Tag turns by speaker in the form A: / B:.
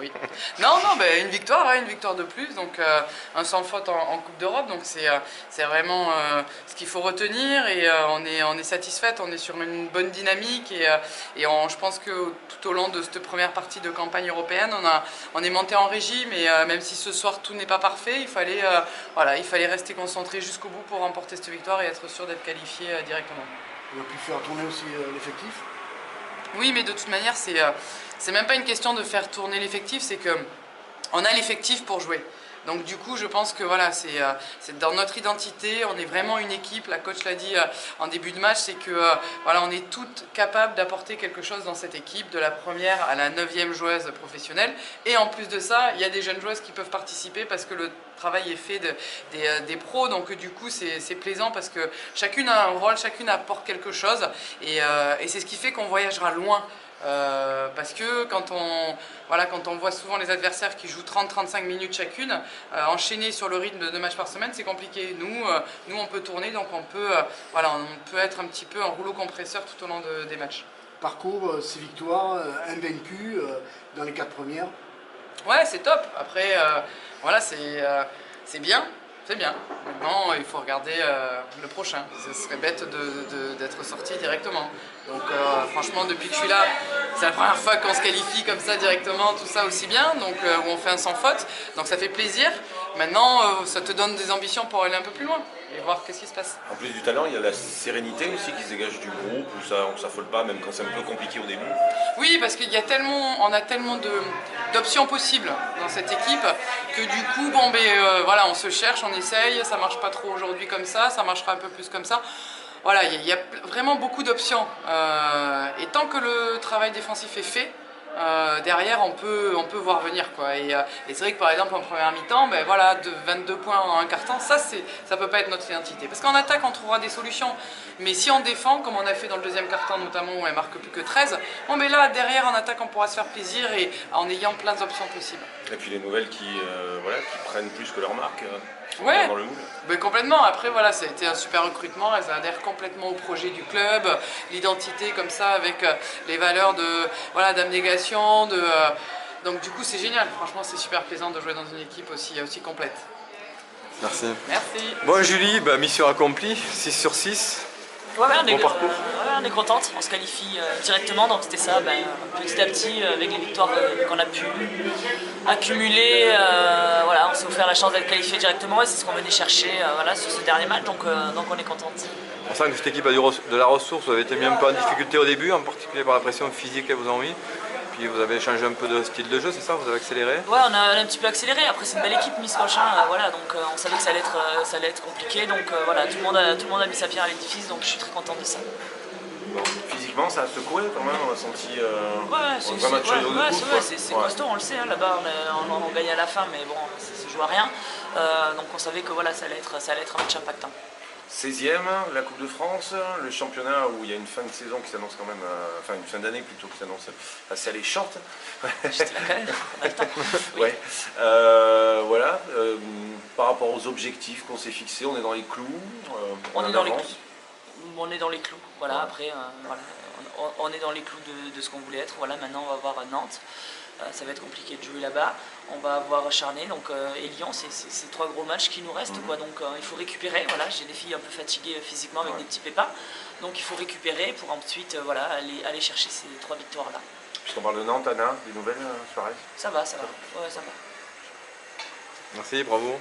A: Oui. Non, une victoire, une victoire de plus, donc un sans faute en Coupe d'Europe, donc c'est vraiment ce qu'il faut retenir et on est satisfaite, on est sur une bonne dynamique et je pense que tout au long de cette première partie de campagne européenne, on est monté en régime et même si ce soir tout n'est pas parfait, il fallait rester concentré jusqu'au bout pour remporter cette victoire et être sûr d'être qualifié directement.
B: On a pu faire tourner aussi l'effectif.
A: Oui, mais de toute manière, c'est même pas une question de faire tourner l'effectif, c'est que on a l'effectif pour jouer. Donc du coup, je pense que voilà, c'est dans notre identité, on est vraiment une équipe. La coach l'a dit en début de match, c'est que voilà, on est toutes capables d'apporter quelque chose dans cette équipe, de la première à la 9e joueuse professionnelle. Et en plus de ça, il y a des jeunes joueuses qui peuvent participer parce que le travail est fait des pros. Donc du coup, c'est plaisant parce que chacune a un rôle, chacune apporte quelque chose. Et c'est ce qui fait qu'on voyagera loin. Parce que quand on voit souvent les adversaires qui jouent 30-35 minutes chacune, enchaîner sur le rythme de 2 matchs par semaine, c'est compliqué. Nous, on peut tourner, donc on peut être un petit peu en rouleau compresseur tout au long des matchs.
B: Parcours, 6 victoires, invaincu dans les 4 premières.
A: Ouais, c'est top. Après, voilà, c'est bien. C'est bien. Maintenant, il faut regarder le prochain. Ce serait bête d'être sorti directement. Donc franchement, depuis que je suis là, c'est la première fois qu'on se qualifie comme ça directement, tout ça aussi bien, donc où on fait un sans faute. Donc ça fait plaisir. Maintenant, ça te donne des ambitions pour aller un peu plus loin et voir qu'est-ce qui se passe.
C: En plus du talent, il y a la sérénité aussi qui se dégage du groupe, où ça, on ne s'affole pas, même quand c'est un peu compliqué au début.
A: Oui, parce qu'on a tellement d'options possibles dans cette équipe que du coup, voilà, on se cherche, on essaye, ça marche pas trop aujourd'hui comme ça marchera un peu plus comme ça. Voilà, il y a vraiment beaucoup d'options. Et tant que le travail défensif est fait, derrière on peut voir venir quoi. Et c'est vrai que par exemple en première mi-temps, voilà, de 22 points en un quart-temps, ça peut pas être notre identité. Parce qu'en attaque on trouvera des solutions, mais si on défend, comme on a fait dans le deuxième quart-temps notamment où elle marque plus que 13, là derrière en attaque on pourra se faire plaisir et en ayant plein d'options possibles.
C: Et puis les nouvelles qui prennent plus que leur marque.
A: Ouais,
C: dans le moule.
A: Mais complètement. Après, voilà, ça a été un super recrutement. Elles adhèrent complètement au projet du club, l'identité comme ça, avec les valeurs d'abnégation. Donc du coup, c'est génial. Franchement, c'est super plaisant de jouer dans une équipe aussi complète.
D: Merci.
A: Merci.
D: Bon Julie, mission accomplie, 6 sur 6.
E: Ouais,
D: bon parcours.
E: On est contente, on se qualifie directement, donc c'était ça, petit à petit, avec les victoires qu'on a pu accumuler, voilà, on s'est offert la chance d'être qualifié directement et c'est ce qu'on venait chercher sur ce dernier match, donc on est contente.
D: On sent que cette équipe a de la ressource, vous avez été mis un peu en difficulté au début, en particulier par la pression physique qu'elles vous ont mis. Puis vous avez changé un peu de style de jeu, c'est ça? Vous avez accéléré?
E: Ouais, on a un petit peu accéléré. Après, c'est une belle équipe, Miss Cochin, donc on savait que ça allait être compliqué. Donc voilà, tout le monde a mis sa pierre à l'édifice, donc je suis très contente de ça.
C: Bon, physiquement, ça a secoué quand même, on a senti
E: c'est costaud, on le sait, là-bas on gagne à la fin, mais bon, ça se joue à rien. Donc on savait que voilà, ça allait être un match impactant.
C: 16e, la Coupe de France, le championnat où il y a une fin de saison qui s'annonce quand même, enfin une fin d'année plutôt qui s'annonce assez alléchante.
E: J'étais là quand même, on a le temps. Oui.
C: Ouais. Voilà, par rapport aux objectifs qu'on s'est fixés, on est dans les clous.
E: On est dans les clous. On est dans les clous. Voilà, après, on est dans les clous de ce qu'on voulait être. Voilà, maintenant on va voir Nantes. Ça va être compliqué de jouer là-bas. On va avoir Charnay et Lyon, c'est 3 gros matchs qui nous restent. Quoi. Donc il faut récupérer. Voilà, j'ai des filles un peu fatiguées physiquement avec des petits pépins. Donc il faut récupérer pour ensuite aller chercher ces 3 victoires-là.
C: Puisqu'on parle de Nantes, Anna, des nouvelles, Suarez?
E: Ça va. Ouais, ça va.
D: Merci, bravo.